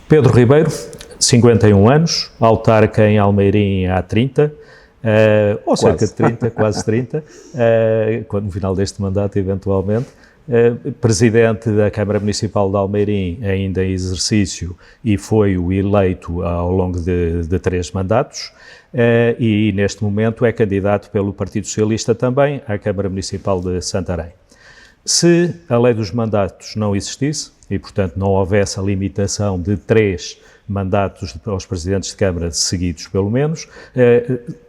Pedro Ribeiro, 51 anos, autarca em Almeirim há 30, ou cerca de 30, quase 30, no final deste mandato, eventualmente. Presidente da Câmara Municipal de Almeirim, ainda em exercício, e foi o eleito ao longo de 3 mandatos, e neste momento é candidato pelo Partido Socialista também à Câmara Municipal de Santarém. Se a lei dos mandatos não existisse, e portanto não houvesse a limitação de 3 mandatos aos presidentes de Câmara seguidos, pelo menos,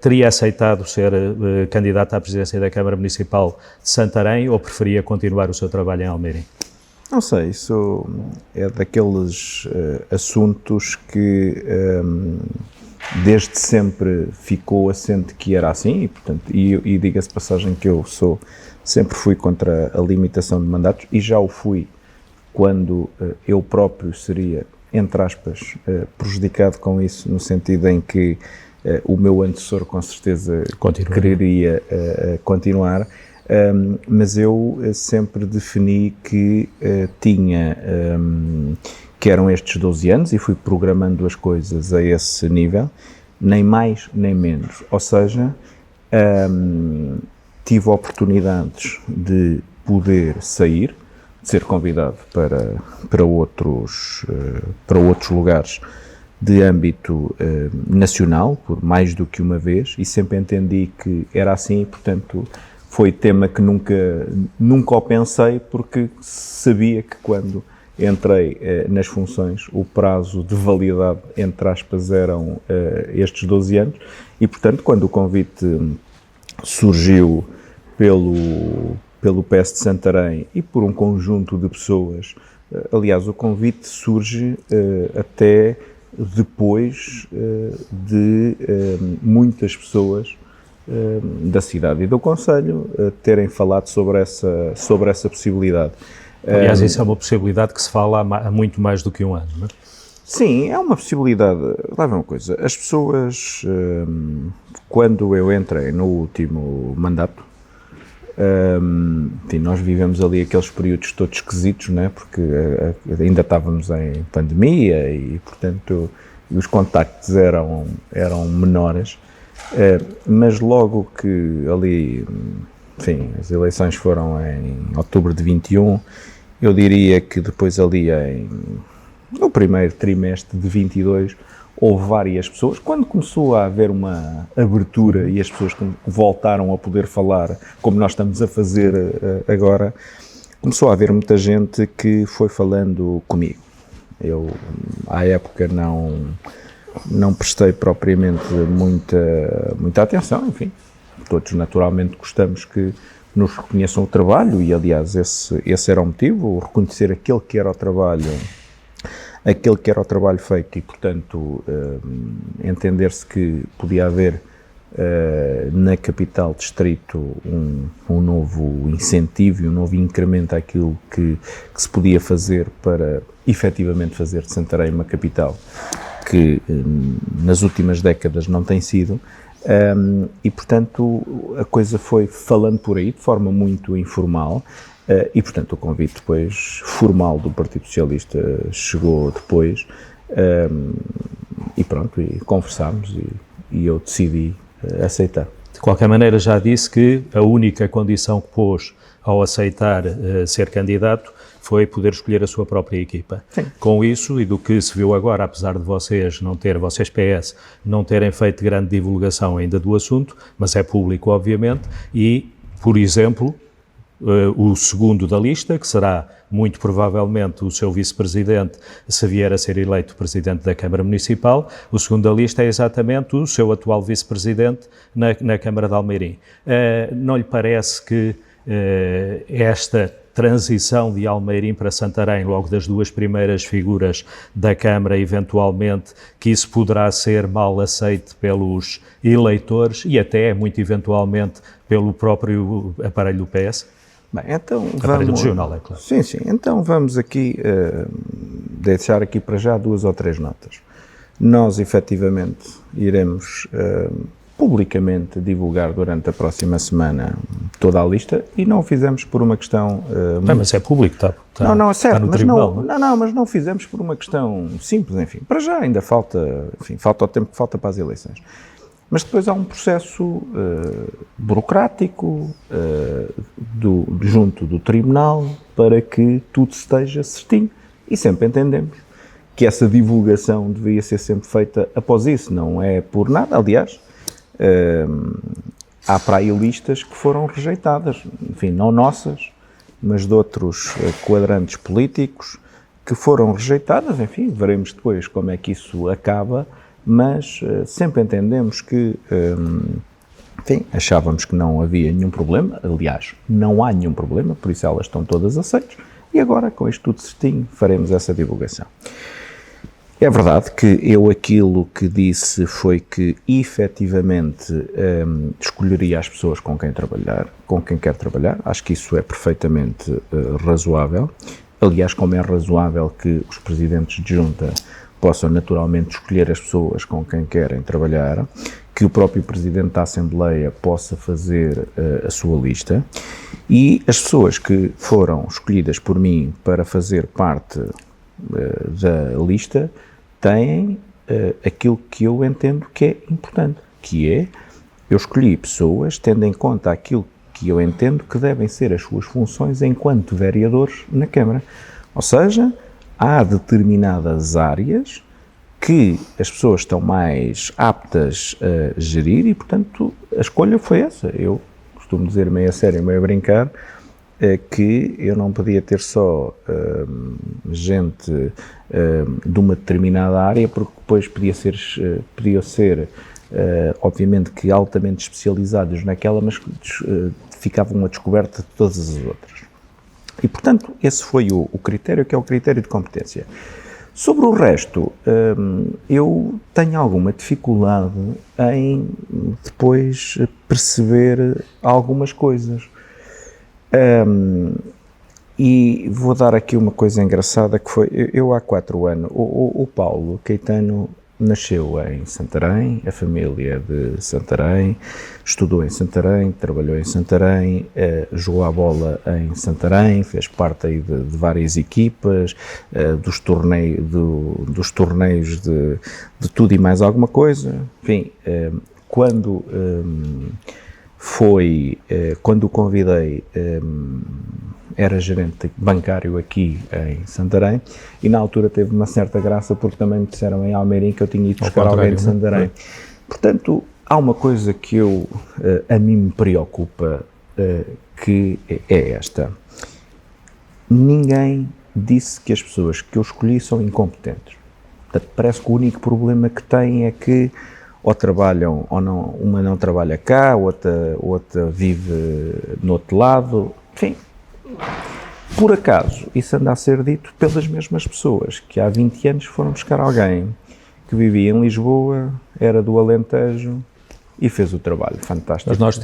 teria aceitado ser candidato à presidência da Câmara Municipal de Santarém ou preferia continuar o seu trabalho em Almeirim? Não sei, isso é daqueles assuntos que desde sempre ficou assente que era assim, e portanto, e diga-se de passagem que eu sempre fui contra a limitação de mandatos, e já o fui quando eu próprio seria, entre aspas, prejudicado com isso, no sentido em que o meu antecessor com certeza quereria continuar, mas eu sempre defini que que eram estes 12 anos e fui programando as coisas a esse nível, nem mais nem menos, ou seja, tive oportunidades de poder sair, de ser convidado para outros lugares de âmbito nacional, por mais do que uma vez, e sempre entendi que era assim, e portanto foi tema que nunca o pensei, porque sabia que quando entrei nas funções o prazo de validade, entre aspas, eram estes 12 anos, e portanto quando o convite surgiu pelo PS de Santarém e por um conjunto de pessoas, aliás, o convite surge até depois de muitas pessoas da cidade e do concelho terem falado sobre essa possibilidade. Aliás, isso é uma possibilidade que se fala há muito mais do que um ano, não é? Sim, é uma possibilidade. Lá vem uma coisa, as pessoas, quando eu entrei no último mandato, enfim, nós vivemos ali aqueles períodos todos esquisitos, não é? Porque ainda estávamos em pandemia e, portanto, os contactos eram menores, mas logo que ali, enfim, as eleições foram em outubro de 21, eu diria que depois ali no primeiro trimestre de 22, houve várias pessoas, quando começou a haver uma abertura e as pessoas voltaram a poder falar, como nós estamos a fazer agora, começou a haver muita gente que foi falando comigo. Eu, à época, não prestei propriamente muita atenção, enfim, todos naturalmente gostamos que nos reconheçam o trabalho e, aliás, esse era o motivo, reconhecer aquele que era o trabalho feito e, portanto, entender-se que podia haver na capital distrito um novo incentivo e um novo incremento àquilo que se podia fazer para efetivamente fazer de Santarém uma capital que nas últimas décadas não tem sido, e, portanto, a coisa foi falando por aí de forma muito informal. E, portanto, o convite depois formal do Partido Socialista chegou depois, e pronto, e conversámos e eu decidi aceitar. De qualquer maneira, já disse que a única condição que pôs ao aceitar ser candidato foi poder escolher a sua própria equipa. Sim. Com isso, e do que se viu agora, apesar de vocês PS, não terem feito grande divulgação ainda do assunto, mas é público, obviamente, e, por exemplo, o segundo da lista, que será muito provavelmente o seu vice-presidente, se vier a ser eleito presidente da Câmara Municipal, o segundo da lista é exatamente o seu atual vice-presidente na Câmara de Almeirim. Não lhe parece que esta transição de Almeirim para Santarém, logo das 2 primeiras figuras da Câmara, eventualmente, que isso poderá ser mal aceito pelos eleitores e até, muito eventualmente, pelo próprio aparelho do PS? Bem, então aparelho regional, é claro. Sim, então vamos aqui deixar aqui para já 2 ou 3 notas. Nós, efetivamente, iremos publicamente divulgar durante a próxima semana toda a lista e não o fizemos por uma questão... mas é público, está não, é certo, no mas tribunal. mas não o fizemos por uma questão simples, enfim. Para já ainda falta o tempo que falta para as eleições. Mas depois há um processo burocrático junto do tribunal para que tudo esteja certinho. E sempre entendemos que essa divulgação devia ser sempre feita após isso, não é por nada. Aliás, há para aí listas que foram rejeitadas, enfim, não nossas, mas de outros quadrantes políticos que foram rejeitadas. Enfim, veremos depois como é que isso acaba, mas sempre entendemos que, enfim, achávamos que não havia nenhum problema. Aliás, não há nenhum problema, por isso elas estão todas aceitas, e agora, com isto tudo certinho, faremos essa divulgação. É verdade que eu aquilo que disse foi que, efetivamente, escolheria as pessoas com quem quer trabalhar. Acho que isso é perfeitamente razoável. Aliás, como é razoável que os presidentes de junta possam naturalmente escolher as pessoas com quem querem trabalhar, que o próprio Presidente da Assembleia possa fazer a sua lista, e as pessoas que foram escolhidas por mim para fazer parte da lista têm aquilo que eu entendo que é importante, que é, eu escolhi pessoas tendo em conta aquilo que eu entendo que devem ser as suas funções enquanto vereadores na Câmara. Ou seja, há determinadas áreas que as pessoas estão mais aptas a gerir e, portanto, a escolha foi essa. Eu costumo dizer meio a sério, meio a brincar, que eu não podia ter só gente de uma determinada área, porque depois podiam ser obviamente que altamente especializados naquela, mas ficavam a descoberta de todas as outras. E, portanto, esse foi o critério, que é o critério de competência. Sobre o resto, eu tenho alguma dificuldade em depois perceber algumas coisas. E vou dar aqui uma coisa engraçada, que foi, eu há 4 anos, o Paulo Caetano nasceu em Santarém, a família de Santarém, estudou em Santarém, trabalhou em Santarém, jogou a bola em Santarém, fez parte aí de várias equipas, dos torneios de tudo e mais alguma coisa. Enfim, quando o convidei, era gerente bancário aqui em Santarém, e na altura teve uma certa graça porque também me disseram em Almeirim que eu tinha ido buscar alguém de Santarém. Portanto, há uma coisa que a mim me preocupa, que é esta. Ninguém disse que as pessoas que eu escolhi são incompetentes. Portanto, parece que o único problema que têm é que ou trabalham ou não, uma não trabalha cá, outra vive no outro lado, enfim. Por acaso, isso anda a ser dito pelas mesmas pessoas que há 20 anos foram buscar alguém que vivia em Lisboa, era do Alentejo e fez o trabalho fantástico. Mas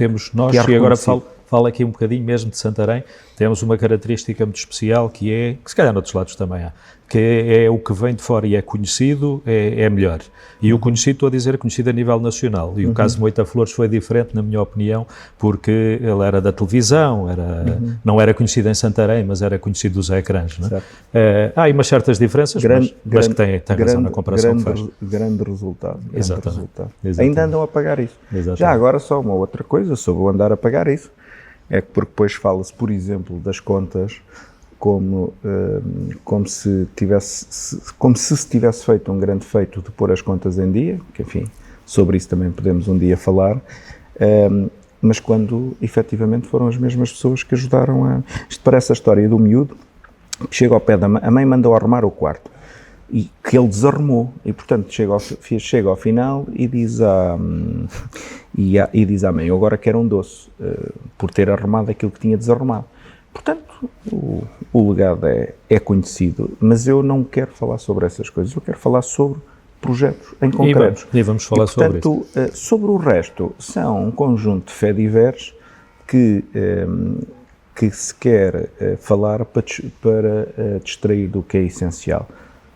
e agora falo aqui um bocadinho mesmo de Santarém, temos uma característica muito especial que é, que se calhar noutros lados também há, que é o que vem de fora e é conhecido, é melhor. E o conhecido, estou a dizer, conhecido a nível nacional. E o caso de Moita Flores foi diferente, na minha opinião, porque ele era da televisão, não era conhecido em Santarém, mas era conhecido dos ecrãs. Não é? Há aí umas certas diferenças, mas que tem razão na comparação que faz. Grande resultado. Exatamente. Ainda andam a pagar isso. Exatamente. Já agora só uma outra coisa sobre o andar a pagar isso, é que porque depois fala-se, por exemplo, das contas como se se tivesse feito um grande feito de pôr as contas em dia, que enfim, sobre isso também podemos um dia falar, mas quando efetivamente foram as mesmas pessoas que ajudaram a... Isto parece a história do miúdo que chega ao pé da mãe, a mãe mandou arrumar o quarto e que ele desarrumou e portanto chega ao final e diz à mãe, eu agora quero um doce por ter arrumado aquilo que tinha desarrumado. Portanto, o legado é conhecido, mas eu não quero falar sobre essas coisas, eu quero falar sobre projetos em concreto. E vamos falar sobre isso. Sobre o resto, são um conjunto de fediveres que se quer falar para distrair do que é essencial.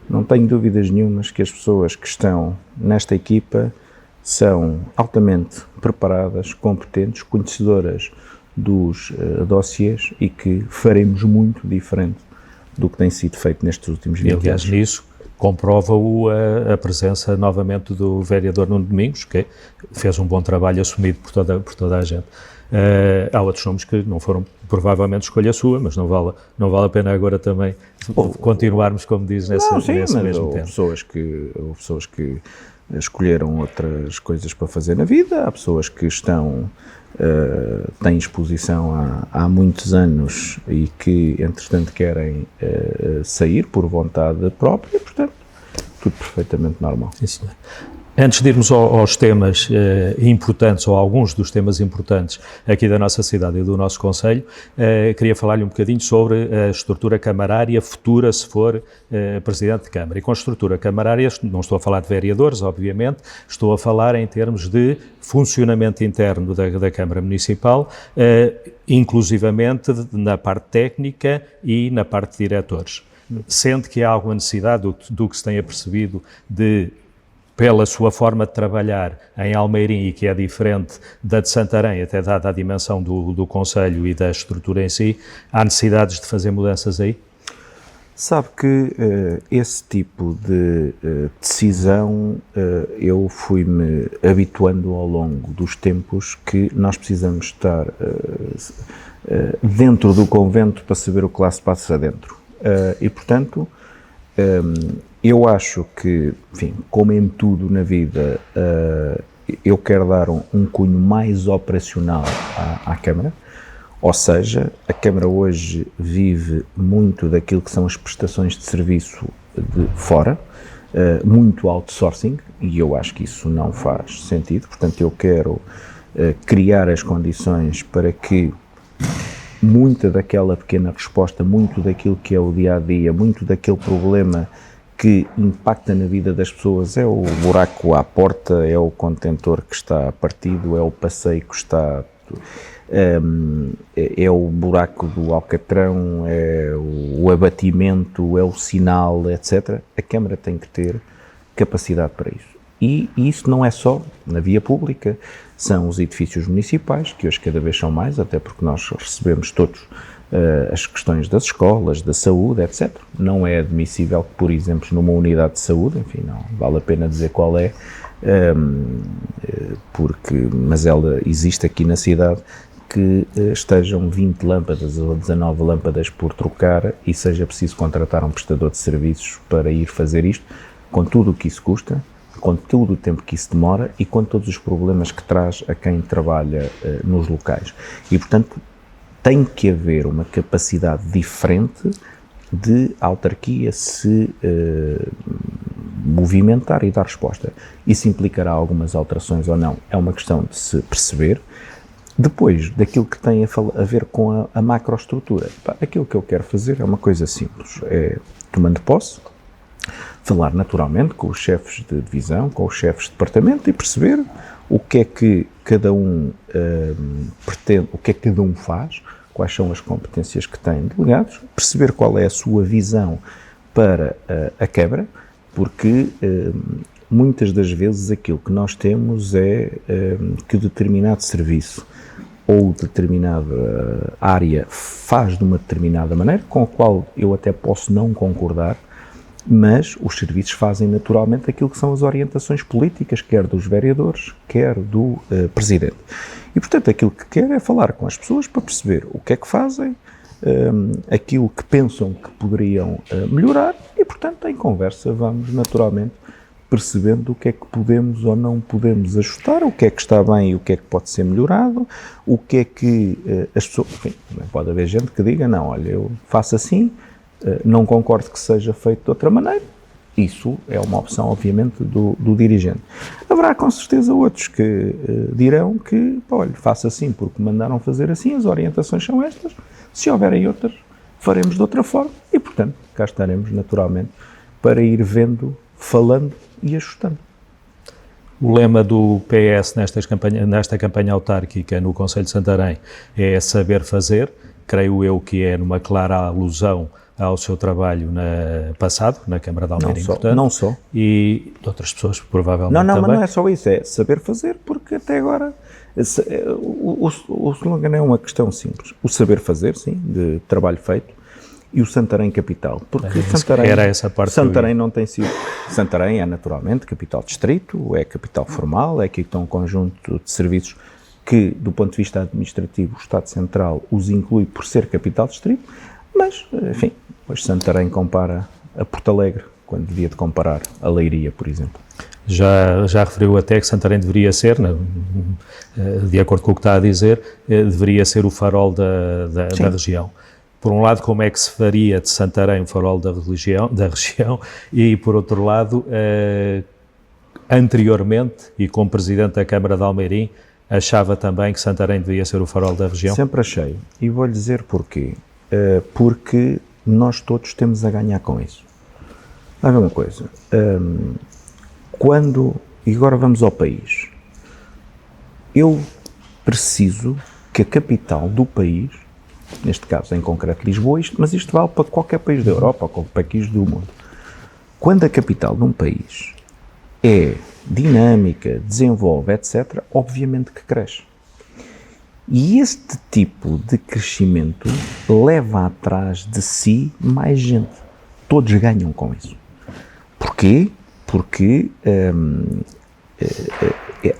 Não tenho dúvidas nenhumas que as pessoas que estão nesta equipa são altamente preparadas, competentes, conhecedoras dos dossiês e que faremos muito diferente do que tem sido feito nestes últimos 20 anos. E, aliás, nisso comprova-o a presença novamente do vereador Nuno Domingos, que fez um bom trabalho assumido por toda a gente. Há outros nomes que não foram provavelmente escolha sua, mas não vale a pena agora também continuarmos, como diz, nesse mesmo tempo. Houve pessoas que escolheram outras coisas para fazer na vida, há pessoas que têm exposição há muitos anos e que, entretanto, querem sair por vontade própria, e, portanto, tudo perfeitamente normal. Isso. Antes de irmos aos temas importantes, ou alguns dos temas importantes aqui da nossa cidade e do nosso concelho, queria falar-lhe um bocadinho sobre a estrutura camarária futura, se for Presidente de Câmara. E com estrutura camarária, não estou a falar de vereadores, obviamente, estou a falar em termos de funcionamento interno da Câmara Municipal, inclusivamente na parte técnica e na parte de diretores. Sendo que há alguma necessidade do que se tenha percebido pela sua forma de trabalhar em Almeirim, e que é diferente da de Santarém, até dada a dimensão do concelho e da estrutura em si, há necessidades de fazer mudanças aí? Sabe que esse tipo de decisão eu fui-me habituando ao longo dos tempos que nós precisamos estar dentro do convento para saber o que lá se passa dentro. E, portanto, eu acho que, enfim, como em tudo na vida, eu quero dar um cunho mais operacional à Câmara, ou seja, a Câmara hoje vive muito daquilo que são as prestações de serviço de fora, muito outsourcing, e eu acho que isso não faz sentido. Portanto, eu quero criar as condições para que muita daquela pequena resposta, muito daquilo que é o dia-a-dia, muito daquele problema que impacta na vida das pessoas, é o buraco à porta, é o contentor que está partido, é o passeio que está... é o buraco do alcatrão, é o abatimento, é o sinal, etc. A Câmara tem que ter capacidade para isso. E isso não é só na via pública, são os edifícios municipais, que hoje cada vez são mais, até porque nós recebemos todos as questões das escolas, da saúde, etc. Não é admissível que, por exemplo, numa unidade de saúde, enfim, não vale a pena dizer qual é, mas ela existe aqui na cidade, que estejam 20 lâmpadas ou 19 lâmpadas por trocar e seja preciso contratar um prestador de serviços para ir fazer isto, com tudo o que isso custa, com todo o tempo que isso demora e com todos os problemas que traz a quem trabalha nos locais. E, portanto, tem que haver uma capacidade diferente de a autarquia se movimentar e dar resposta. Isso implicará algumas alterações ou não, é uma questão de se perceber. Depois, daquilo que tem a ver com a macroestrutura, aquilo que eu quero fazer é uma coisa simples, é, tomando posse, falar naturalmente com os chefes de divisão, com os chefes de departamento e perceber o que é que cada um pretende, o que é que cada um faz, quais são as competências que têm delegados, perceber qual é a sua visão para a Câmara, porque muitas das vezes aquilo que nós temos é que determinado serviço ou determinada área faz de uma determinada maneira, com a qual eu até posso não concordar, mas os serviços fazem naturalmente aquilo que são as orientações políticas, quer dos vereadores, quer do Presidente. E, portanto, aquilo que quero é falar com as pessoas para perceber o que é que fazem, aquilo que pensam que poderiam melhorar e, portanto, em conversa vamos naturalmente percebendo o que é que podemos ou não podemos ajustar, o que é que está bem e o que é que pode ser melhorado, o que é que as pessoas... Enfim, pode haver gente que diga, não, olha, eu faço assim, não concordo que seja feito de outra maneira. Isso é uma opção, obviamente, do dirigente. Haverá, com certeza, outros que dirão que, olha, faça assim porque mandaram fazer assim, as orientações são estas, se houverem outras, faremos de outra forma e, portanto, cá estaremos, naturalmente, para ir vendo, falando e ajustando. O lema do PS nesta campanha autárquica no Concelho de Santarém é saber fazer, creio eu que é numa clara alusão ao seu trabalho passado, na Câmara de Almeirim, portanto. Não só. E de outras pessoas, provavelmente não, também. Mas não é só isso, é saber fazer, porque até agora o slogan é uma questão simples. O saber fazer, sim, de trabalho feito, e o Santarém capital. Porque Santarém não tem sido... Santarém é naturalmente capital distrito, é capital formal, é aqui que está um conjunto de serviços que, do ponto de vista administrativo, o Estado Central os inclui por ser capital distrito, mas, enfim, hoje Santarém compara a Porto Alegre, quando devia de comparar a Leiria, por exemplo. Já referiu até que Santarém deveria ser, de acordo com o que está a dizer, deveria ser o farol da região. Por um lado, como é que se faria de Santarém o farol da região, e por outro lado, anteriormente, e como Presidente da Câmara de Almeirim, achava também que Santarém devia ser o farol da região? Sempre achei, e vou-lhe dizer porquê. Porque nós todos temos a ganhar com isso. Vai ver uma coisa, e agora vamos ao país, eu preciso que a capital do país, neste caso em concreto Lisboa, mas isto vale para qualquer país da Europa, ou qualquer país do mundo, quando a capital de um país é dinâmica, desenvolve, etc., obviamente que cresce. E este tipo de crescimento leva atrás de si mais gente. Todos ganham com isso. Porquê? Porque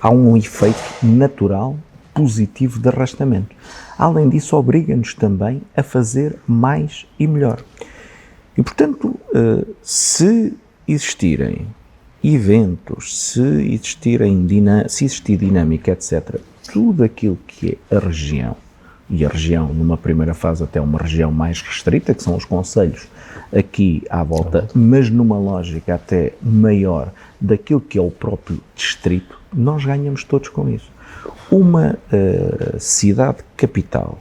há um efeito natural positivo de arrastamento. Além disso, obriga-nos também a fazer mais e melhor. E, portanto, se existirem eventos, se existir dinâmica, etc., tudo aquilo que é a região, e a região, numa primeira fase, até uma região mais restrita, que são os concelhos aqui à volta, mas numa lógica até maior daquilo que é o próprio distrito, nós ganhamos todos com isso. Uma cidade capital,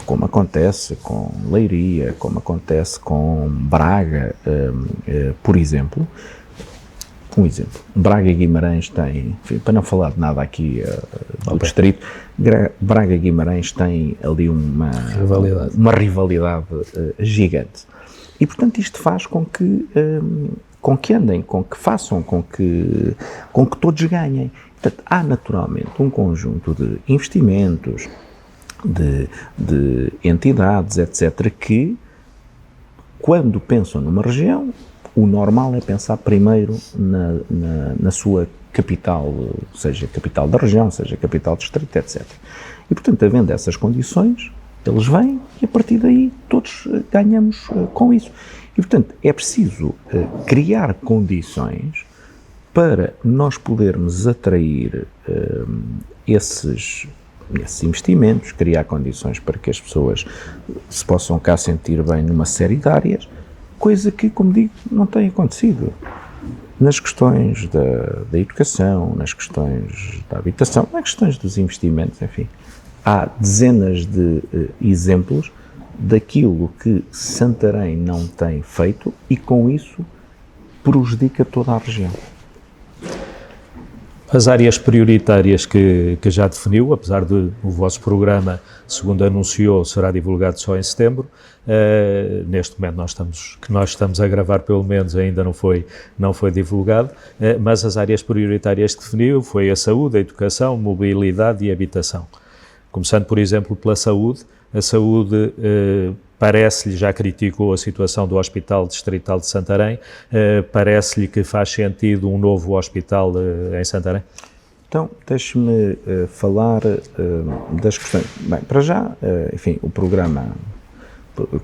como acontece com Leiria, como acontece com Braga, por exemplo, Braga e Guimarães têm, enfim, para não falar de nada aqui do distrito, Braga e Guimarães têm ali uma rivalidade gigante. E, portanto, isto faz com que andem, com que façam, com que todos ganhem. Portanto, há naturalmente um conjunto de investimentos, de entidades, etc., que, quando pensam numa região, o normal é pensar primeiro na sua capital, seja capital da região, seja capital do distrito, etc. E, portanto, havendo essas condições, eles vêm e, a partir daí, todos ganhamos com isso. E, portanto, é preciso criar condições para nós podermos atrair esses investimentos, criar condições para que as pessoas se possam cá sentir bem numa série de áreas, coisa que, como digo, não tem acontecido. Nas questões da educação, nas questões da habitação, nas questões dos investimentos, enfim. Há dezenas de exemplos daquilo que Santarém não tem feito e, com isso, prejudica toda a região. As áreas prioritárias que já definiu, apesar de o vosso programa, segundo anunciou, será divulgado só em setembro, neste momento nós estamos a gravar, pelo menos ainda não foi divulgado, mas as áreas prioritárias que definiu foi a saúde, a educação, mobilidade e habitação. Começando, por exemplo, pela saúde, a saúde parece-lhe, já criticou a situação do Hospital Distrital de Santarém, parece-lhe que faz sentido um novo hospital em Santarém? Então, deixe-me falar das questões. Bem, para já, enfim, o programa,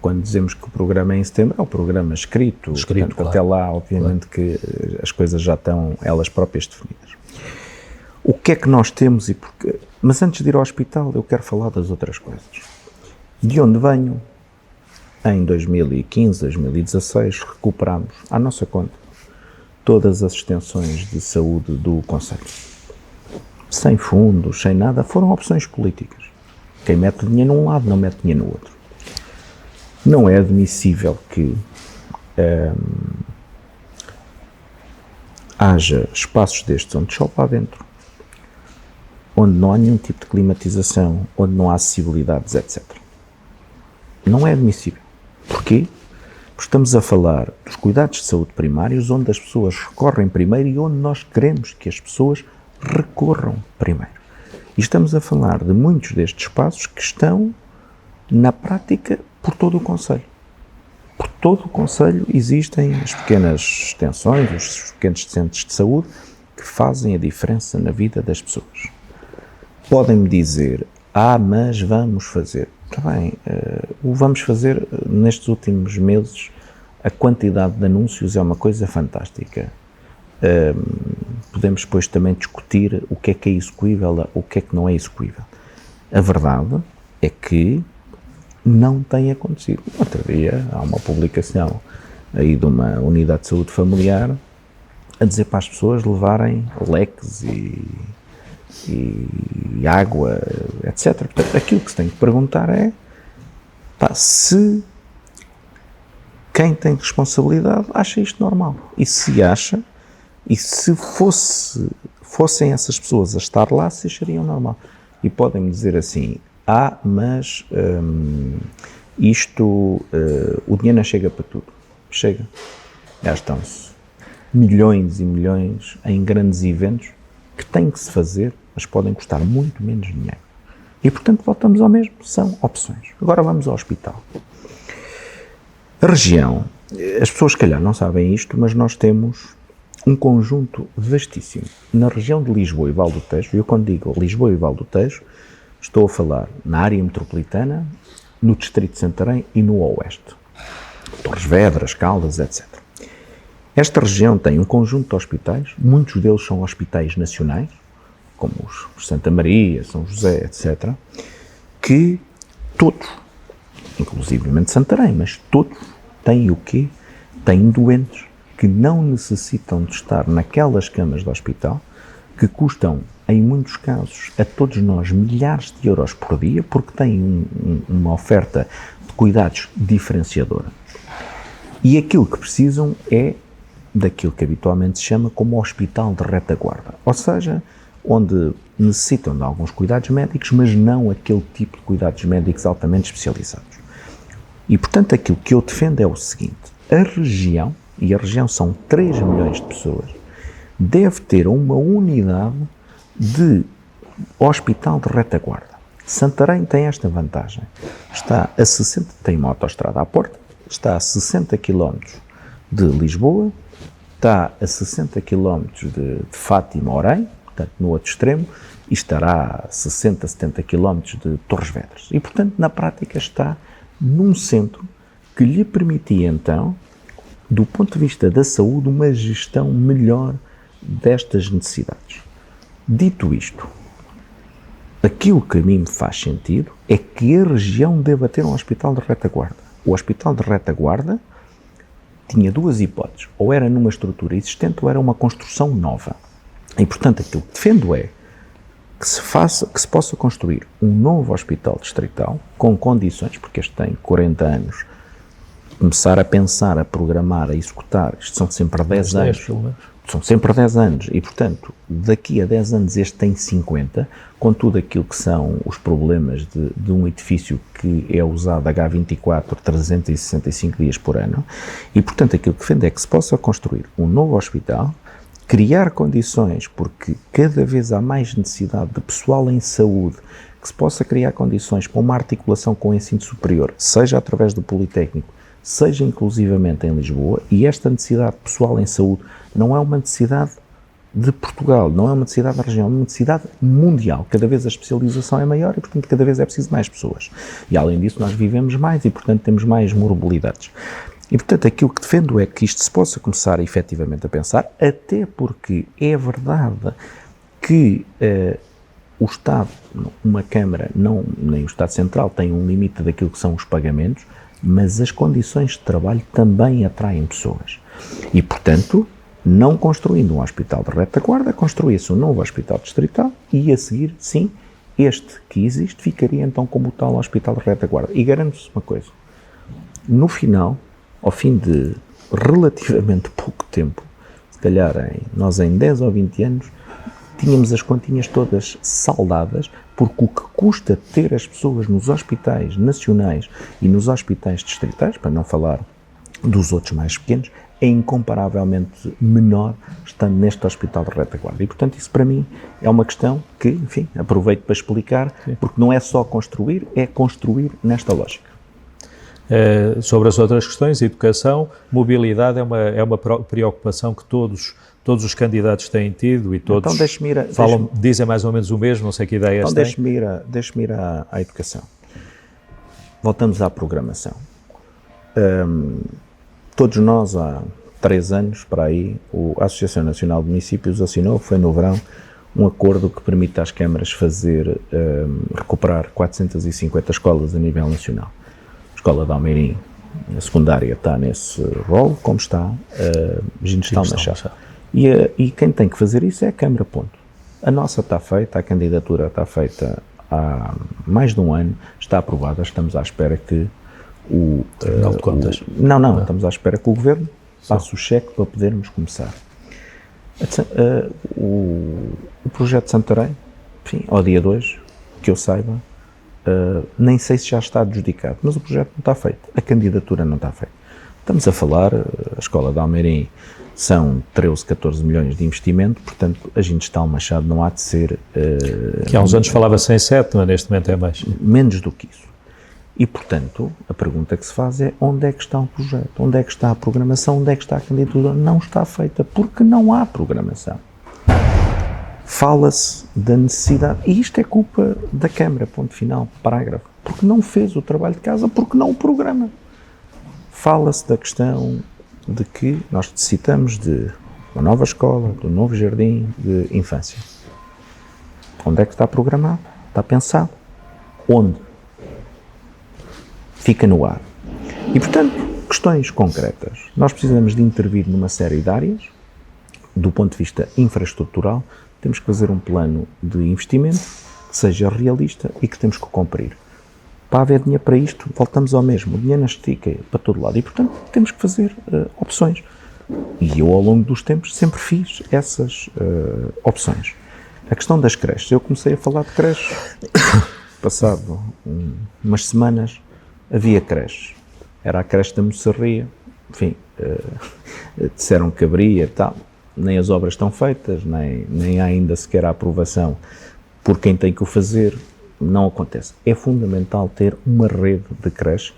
quando dizemos que o programa é em setembro, é um programa escrito, portanto, claro. Até lá, obviamente, claro, que as coisas já estão elas próprias definidas. O que é que nós temos e porquê? Mas antes de ir ao hospital, eu quero falar das outras coisas. De onde venho, em 2015, 2016, recuperámos, à nossa conta, todas as extensões de saúde do concelho. Sem fundos, sem nada, foram opções políticas. Quem mete dinheiro num lado, não mete dinheiro no outro. Não é admissível que haja espaços destes onde chove lá dentro, onde não há nenhum tipo de climatização, onde não há acessibilidades, etc. Não é admissível. Porquê? Estamos a falar dos cuidados de saúde primários, onde as pessoas recorrem primeiro e onde nós queremos que as pessoas recorram primeiro. E estamos a falar de muitos destes espaços que estão, na prática, por todo o concelho. Por todo o concelho existem as pequenas extensões, os pequenos centros de saúde, que fazem a diferença na vida das pessoas. Podem-me dizer, mas vamos fazer. Está bem, o vamos fazer, nestes últimos meses, a quantidade de anúncios é uma coisa fantástica. Podemos depois também discutir o que é execuível, o que é que não é execuível. A verdade é que não tem acontecido. Outro dia há uma publicação aí de uma unidade de saúde familiar a dizer para as pessoas levarem leques e água, etc. Portanto, aquilo que se tem que perguntar é se quem tem responsabilidade acha isto normal. E se acha, e se fossem essas pessoas a estar lá, se achariam normal. E podem-me dizer assim, mas o dinheiro não chega para tudo. Chega. Gastam-se milhões e milhões em grandes eventos que têm que se fazer, mas podem custar muito menos dinheiro. E, portanto, voltamos ao mesmo, são opções. Agora vamos ao hospital. A região, as pessoas, se calhar, não sabem isto, mas nós temos um conjunto vastíssimo. Na região de Lisboa e Val do Tejo, eu quando digo Lisboa e Val do Tejo, estou a falar na área metropolitana, no distrito de Santarém e no Oeste. Torres Vedras, Caldas, etc. Esta região tem um conjunto de hospitais, muitos deles são hospitais nacionais, como os Santa Maria, São José, etc., que todos, inclusivamente Santarém, mas todos têm o quê? Têm doentes que não necessitam de estar naquelas camas de hospital, que custam, em muitos casos, a todos nós milhares de euros por dia, porque têm uma oferta de cuidados diferenciadora. E aquilo que precisam é daquilo que habitualmente se chama como hospital de retaguarda, ou seja, onde necessitam de alguns cuidados médicos, mas não aquele tipo de cuidados médicos altamente especializados. E, portanto, aquilo que eu defendo é o seguinte, a região, e a região são 3 milhões de pessoas, deve ter uma unidade de hospital de retaguarda. Santarém tem esta vantagem, tem uma autoestrada à porta, está a 60 km de Lisboa, está a 60 km de Fátima, Orem, portanto, no outro extremo, e estará a 60, 70 km de Torres Vedras. E, portanto, na prática está num centro que lhe permitia, então, do ponto de vista da saúde, uma gestão melhor destas necessidades. Dito isto, aquilo que a mim me faz sentido é que a região deva ter um hospital de retaguarda. O hospital de retaguarda tinha 2 hipóteses, ou era numa estrutura existente ou era uma construção nova. E, portanto, aquilo que defendo é que se possa construir um novo hospital distrital com condições, porque este tem 40 anos, começar a pensar, a programar, a executar, isto são sempre 10 anos. São sempre 10 anos e, portanto, daqui a 10 anos este tem 50, com tudo aquilo que são os problemas de um edifício que é usado H24 365 dias por ano e, portanto, aquilo que defende é que se possa construir um novo hospital, criar condições, porque cada vez há mais necessidade de pessoal em saúde, que se possa criar condições para uma articulação com o ensino superior, seja através do Politécnico, seja inclusivamente em Lisboa, e esta necessidade pessoal em saúde não é uma necessidade de Portugal, não é uma necessidade da região, é uma necessidade mundial. Cada vez a especialização é maior e, portanto, cada vez é preciso mais pessoas. E, além disso, nós vivemos mais e, portanto, temos mais morbilidades. E, portanto, aquilo que defendo é que isto se possa começar efetivamente a pensar, até porque é verdade que o Estado, uma Câmara, nem o Estado Central tem um limite daquilo que são os pagamentos, mas as condições de trabalho também atraem pessoas. E, portanto, não construindo um hospital de retaguarda, construía-se um novo hospital distrital e, a seguir, sim, este que existe ficaria então como o tal hospital de retaguarda. E garanto-vos uma coisa, no final, ao fim de relativamente pouco tempo, se calhar nós em 10 ou 20 anos, tínhamos as continhas todas saldadas, porque o que custa ter as pessoas nos hospitais nacionais e nos hospitais distritais, para não falar dos outros mais pequenos, é incomparavelmente menor estando neste hospital de retaguarda. E, portanto, isso para mim é uma questão que, enfim, aproveito para explicar, porque não é só construir, é construir nesta lógica. Sobre as outras questões, educação, mobilidade é uma preocupação que todos os candidatos têm tido e todos dizem mais ou menos o mesmo, não sei que ideias têm. Deixe-me ir à educação. Voltamos à programação. Todos nós, há 3 anos, para aí, a Associação Nacional de Municípios assinou, foi no verão, um acordo que permite às câmaras recuperar 450 escolas a nível nacional. A Escola de Almeirim, a secundária, está nesse rol, como está a Ginestal Machado. E quem tem que fazer isso é a Câmara, ponto. A nossa está feita, a candidatura está feita há mais de um ano, está aprovada, estamos à espera que Tribunal de Contas. Estamos à espera que o Governo passe o cheque para podermos começar. O projeto de Santarém, enfim, ao dia 2, que eu saiba, nem sei se já está adjudicado, mas o projeto não está feito, a candidatura não está feita. Estamos a falar, a Escola de Almeirim são 13, 14 milhões de investimento, portanto, a Ginestal Machado não há de ser... que há uns anos falava-se em 7, mas neste momento é mais. Menos do que isso. E, portanto, a pergunta que se faz é onde é que está o projeto? Onde é que está a programação? Onde é que está a candidatura? Não está feita, porque não há programação. Fala-se da necessidade, e isto é culpa da Câmara, ponto final, parágrafo, porque não fez o trabalho de casa, porque não o programa. Fala-se da questão de que nós necessitamos de uma nova escola, de um novo jardim de infância. Onde é que está programado? Está pensado? Onde? Fica no ar. E, portanto, questões concretas. Nós precisamos de intervir numa série de áreas, do ponto de vista infraestrutural, temos que fazer um plano de investimento que seja realista e que temos que cumprir. Para haver dinheiro para isto, voltamos ao mesmo, o dinheiro não estica para todo lado e, portanto, temos que fazer opções. E eu, ao longo dos tempos, sempre fiz essas opções. A questão das creches, eu comecei a falar de creches, passado umas semanas, havia creches. Era a creche da Moçarria, enfim, disseram que haveria e tal. Nem as obras estão feitas, nem há ainda sequer a aprovação por quem tem que o fazer, não acontece. É fundamental ter uma rede de creches,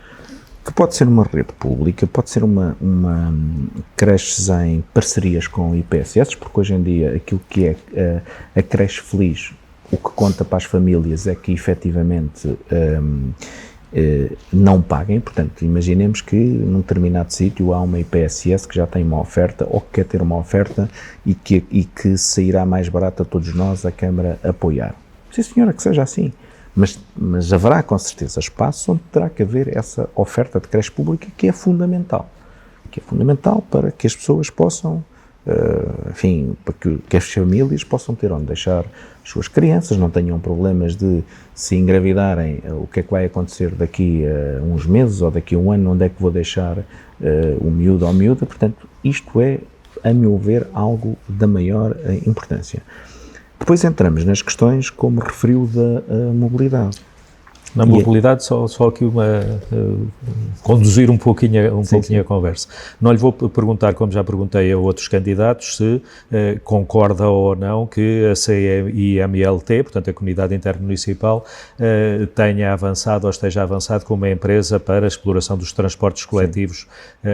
que pode ser uma rede pública, pode ser uma creches em parcerias com IPSS, porque hoje em dia aquilo que é a creche feliz, o que conta para as famílias é que efetivamente não paguem, portanto, imaginemos que num determinado sítio há uma IPSS que já tem uma oferta ou que quer ter uma oferta e que sairá mais barato a todos nós, a Câmara, apoiar. Sim, senhora, que seja assim, mas haverá com certeza espaço onde terá que haver essa oferta de creche pública que é fundamental para que as pessoas possam, enfim, para que as famílias possam ter onde deixar as suas crianças, não tenham problemas de se engravidarem, o que é que vai acontecer daqui a uns meses ou daqui a um ano, onde é que vou deixar o miúdo ou a miúda. Portanto, isto é, a meu ver, algo da maior importância. Depois entramos nas questões, como referiu, da mobilidade. Na mobilidade, só aqui conduzir um pouquinho a conversa. Não lhe vou perguntar, como já perguntei a outros candidatos, se concorda ou não que a CIMLT, portanto a Comunidade Intermunicipal, tenha avançado ou esteja avançado como uma empresa para a exploração dos transportes coletivos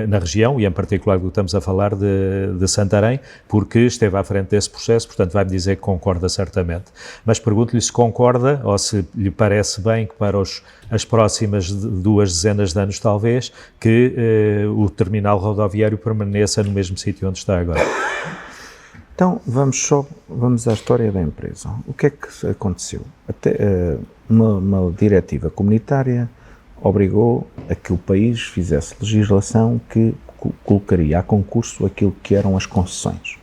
na região, e em particular do que estamos a falar de Santarém, porque esteve à frente desse processo, portanto vai-me dizer que concorda certamente. Mas pergunto-lhe se concorda ou se lhe parece bem que para as próximas 2 dezenas de anos, talvez, que o terminal rodoviário permaneça no mesmo sítio onde está agora. Então, vamos à história da empresa. O que é que aconteceu? Até uma diretiva comunitária obrigou a que o país fizesse legislação que colocaria a concurso aquilo que eram as concessões.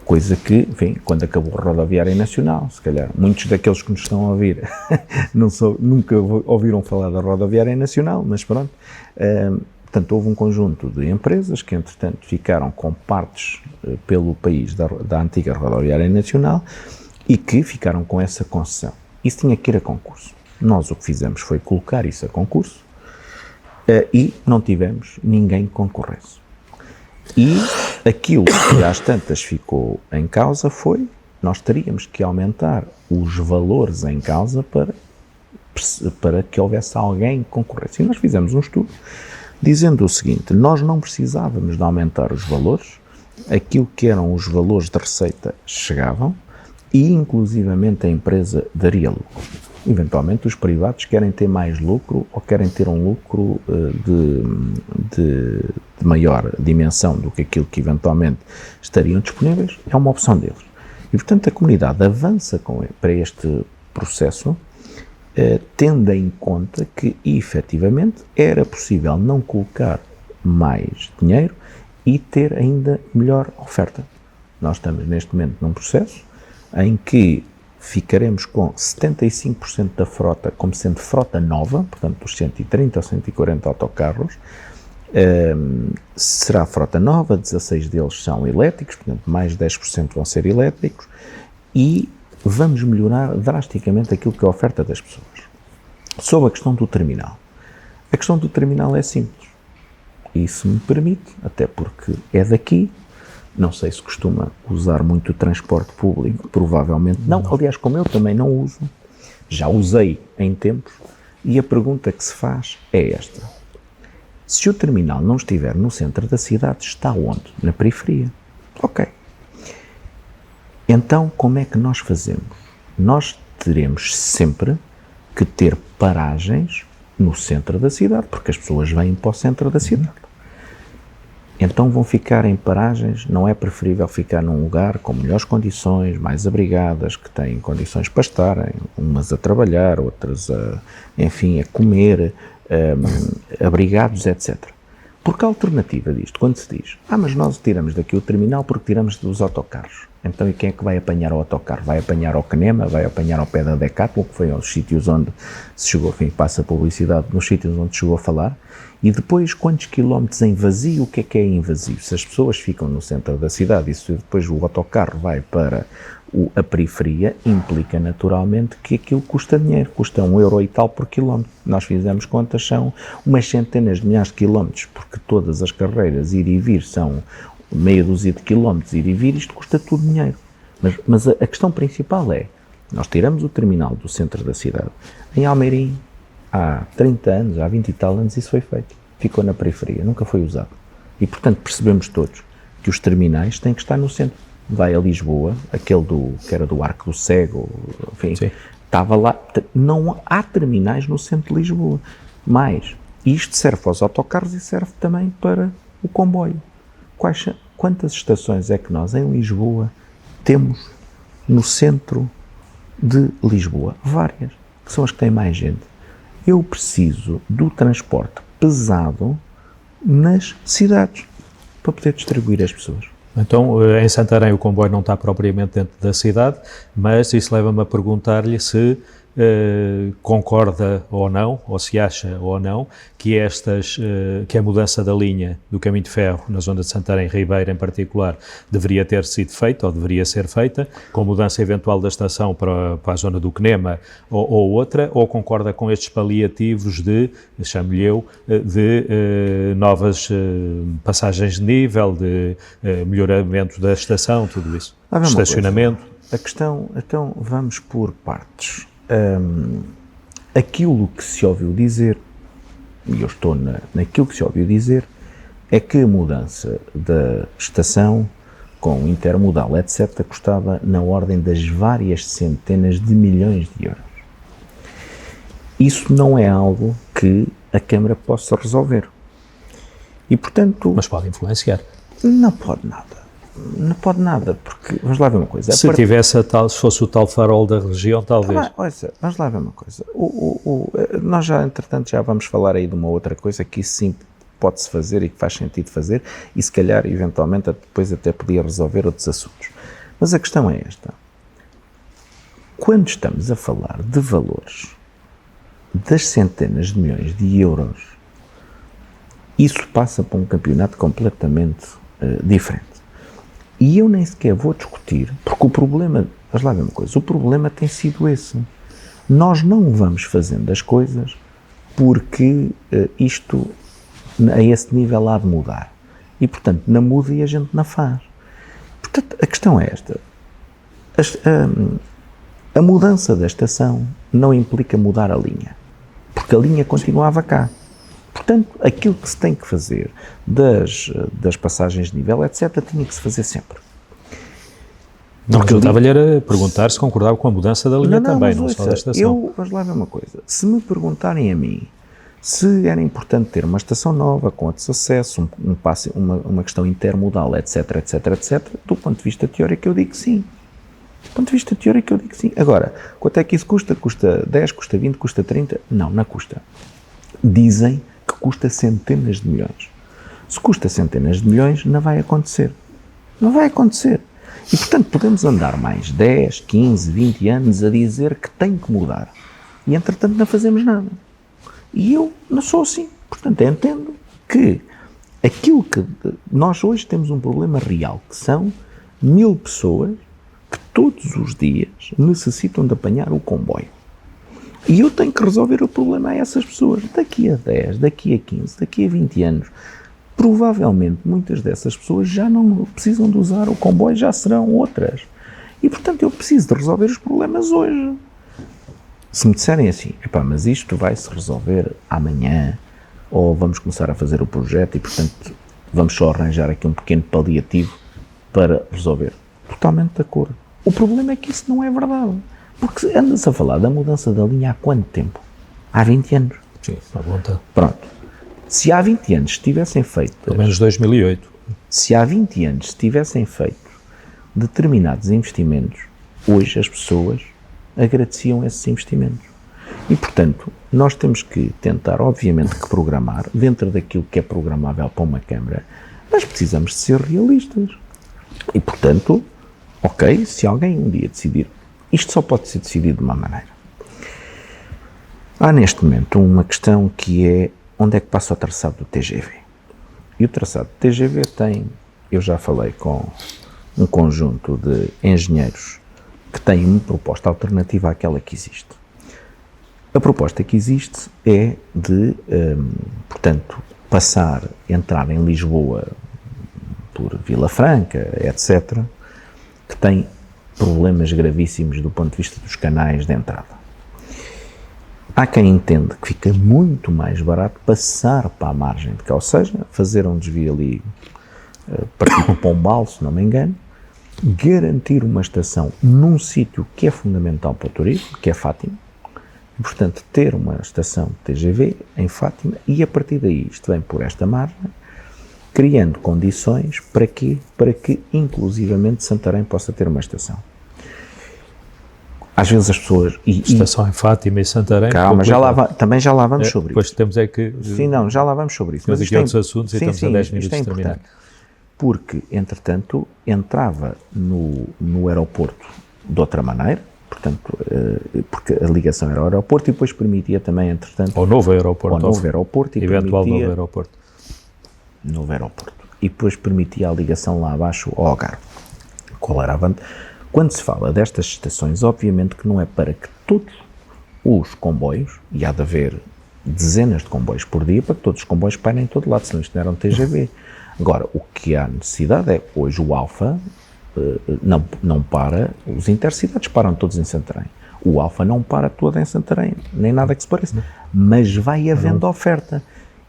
Coisa que, enfim, quando acabou a rodoviária nacional, se calhar muitos daqueles que nos estão a ouvir nunca ouviram falar da rodoviária nacional, mas pronto. Portanto, houve um conjunto de empresas que, entretanto, ficaram com partes pelo país da antiga rodoviária nacional e que ficaram com essa concessão. Isso tinha que ir a concurso. Nós o que fizemos foi colocar isso a concurso. E não tivemos ninguém que concorresse. E aquilo que às tantas ficou em causa foi, nós teríamos que aumentar os valores em causa para que houvesse alguém que concorresse. E nós fizemos um estudo dizendo o seguinte: nós não precisávamos de aumentar os valores, aquilo que eram os valores de receita chegavam e inclusivamente a empresa daria lucro. Eventualmente os privados querem ter mais lucro ou querem ter um lucro de maior dimensão do que aquilo que eventualmente estariam disponíveis, é uma opção deles. E portanto a comunidade avança para este processo tendo em conta que efetivamente era possível não colocar mais dinheiro e ter ainda melhor oferta. Nós estamos neste momento num processo em que ficaremos com 75% da frota como sendo frota nova, portanto dos 130 ou 140 autocarros, será frota nova, 16 deles são elétricos, portanto mais 10% vão ser elétricos e vamos melhorar drasticamente aquilo que é a oferta das pessoas. Sobre a questão do terminal. A questão do terminal é simples. E se me permite, até porque é daqui, não sei se costuma usar muito o transporte público, provavelmente não. Aliás, como eu também não uso, já usei em tempos, e a pergunta que se faz é esta. Se o terminal não estiver no centro da cidade, está onde? Na periferia. Ok. Então, como é que nós fazemos? Nós teremos sempre que ter paragens no centro da cidade, porque as pessoas vêm para o centro da cidade. Então vão ficar em paragens, não é preferível ficar num lugar com melhores condições, mais abrigadas, que têm condições para estarem, umas a trabalhar, outras a comer, abrigados, etc. Porque a alternativa disto, quando se diz, mas nós tiramos daqui o terminal porque tiramos dos autocarros. Então, e quem é que vai apanhar o autocarro? Vai apanhar ao Canema, vai apanhar ao pé da Decathlon, que foi aos sítios onde se chegou, passa a publicidade, nos sítios onde se chegou a falar, e depois quantos quilómetros em vazio, o que é em vazio? Se as pessoas ficam no centro da cidade e se depois o autocarro vai para a periferia, implica naturalmente que aquilo custa dinheiro, custa €1 e tal por quilómetro. Nós fizemos contas, são umas centenas de milhares de quilómetros, porque todas as carreiras ir e vir são meia dúzia de quilómetros, ir e vir, isto custa tudo dinheiro. Mas a questão principal é, nós tiramos o terminal do centro da cidade. Em Almeirim, há 30 anos, há 20 e tal anos, isso foi feito. Ficou na periferia, nunca foi usado. E, portanto, percebemos todos que os terminais têm que estar no centro. Vai a Lisboa, aquele que era do Arco do Cego, enfim, sim, estava lá. Não há terminais no centro de Lisboa. Mas isto serve aos autocarros e serve também para o comboio. Quantas estações é que nós, em Lisboa, temos no centro de Lisboa? Várias, que são as que têm mais gente. Eu preciso do transporte pesado nas cidades para poder distribuir as pessoas. Então, em Santarém o comboio não está propriamente dentro da cidade, mas isso leva-me a perguntar-lhe se concorda ou não, ou se acha ou não, que que a mudança da linha do caminho de ferro na zona de Santarém, Ribeira em particular, deveria ter sido feita, ou deveria ser feita, com mudança eventual da estação para a zona do Quenema ou outra, ou concorda com estes paliativos chamo-lhe eu, de novas passagens de nível, de melhoramento da estação, tudo isso, estacionamento? A questão, então, vamos por partes. Aquilo que se ouviu dizer, e eu estou naquilo que se ouviu dizer, é que a mudança da estação com intermodal, etc., custava na ordem das várias centenas de milhões de euros. Isso não é algo que a Câmara possa resolver. E, portanto... Mas pode influenciar. Não pode nada. Não pode nada, porque, vamos lá ver uma coisa. Se fosse o tal farol da região, talvez. Vamos lá ver uma coisa. Nós já, entretanto, já vamos falar aí de uma outra coisa que isso sim pode-se fazer e que faz sentido fazer e se calhar, eventualmente, depois até podia resolver outros assuntos. Mas a questão é esta. Quando estamos a falar de valores das centenas de milhões de euros, isso passa para um campeonato completamente diferente. E eu nem sequer vou discutir, porque o problema, vamos lá ver uma coisa, o problema tem sido esse. Nós não vamos fazendo as coisas porque isto, a esse nível, há de mudar. E, portanto, não muda e a gente não faz. Portanto, a questão é esta. A mudança da estação não implica mudar a linha, porque a linha continuava cá. Portanto, aquilo que se tem que fazer das passagens de nível, etc., tinha que se fazer sempre. Não, mas eu estava-lhe a perguntar se concordava com a mudança da linha também, não só da estação. Vamos lá ver uma coisa. Se me perguntarem a mim se era importante ter uma estação nova, com outros acessos, uma questão intermodal, etc., etc., etc., do ponto de vista teórico, eu digo sim. Do ponto de vista teórico, eu digo sim. Agora, quanto é que isso custa? Custa 10, custa 20, custa 30? Não, não custa. Dizem que custa centenas de milhões. Se custa centenas de milhões, não vai acontecer. Não vai acontecer. E, portanto, podemos andar mais 10, 15, 20 anos a dizer que tem que mudar. E, entretanto, não fazemos nada. E eu não sou assim. Portanto, eu entendo que aquilo que nós hoje temos um problema real, que são 1000 pessoas que todos os dias necessitam de apanhar o comboio. E eu tenho que resolver o problema a essas pessoas. Daqui a 10, daqui a 15, daqui a 20 anos, provavelmente muitas dessas pessoas já não precisam de usar o comboio, já serão outras. E, portanto, eu preciso de resolver os problemas hoje. Se me disserem assim, epá, mas isto vai se resolver amanhã, ou vamos começar a fazer o projeto e, portanto, vamos só arranjar aqui um pequeno paliativo para resolver. Totalmente de acordo. O problema é que isso não é verdade. Porque anda-se a falar da mudança da linha há quanto tempo? Há 20 anos. Sim, à vontade. Pronto. Se há 20 anos tivessem feito... Pelo menos 2008. Se há 20 anos tivessem feito determinados investimentos, hoje as pessoas agradeciam esses investimentos. E, portanto, nós temos que tentar, obviamente, que programar dentro daquilo que é programável para uma Câmara, mas precisamos de ser realistas. E, portanto, ok, se alguém um dia decidir, isto só pode ser decidido de uma maneira. Há neste momento uma questão que é onde é que passa o traçado do TGV. E o traçado do TGV tem, eu já falei com um conjunto de engenheiros que têm uma proposta alternativa àquela que existe. A proposta que existe é de, portanto, entrar em Lisboa por Vila Franca, etc., que tem problemas gravíssimos do ponto de vista dos canais de entrada. Há quem entende que fica muito mais barato passar para a margem de cá, ou seja, fazer um desvio ali, partir para Pombal, se não me engano, garantir uma estação num sítio que é fundamental para o turismo, que é Fátima, e, portanto, ter uma estação de TGV em Fátima e, a partir daí, isto vem por esta margem, criando condições para quê? Para que, inclusivamente, Santarém possa ter uma estação. Às vezes as pessoas... Estação em Fátima e Santarém... Calma, também já lá vamos sobre depois isso. Temos é que... Sim, não, já lá vamos sobre isso. Mas aqui outros assuntos e estamos a 10 minutos de terminar. Porque, entretanto, entrava no aeroporto de outra maneira, portanto, porque a ligação era ao aeroporto e depois permitia também, entretanto... Ao novo aeroporto. Ao novo aeroporto. Eventual novo aeroporto. Novo aeroporto. E depois permitia a ligação lá abaixo ao Algarve. Qual era a vantagem? Quando se fala destas estações, obviamente que não é para que todos os comboios, e há de haver dezenas de comboios por dia, para que todos os comboios parem em todo lado, senão isto não era um TGV. Agora, o que há necessidade é, hoje o Alfa não para, os intercidades param todos em Santarém. O Alfa não para todo em Santarém, nem nada que se pareça. Mas vai havendo oferta.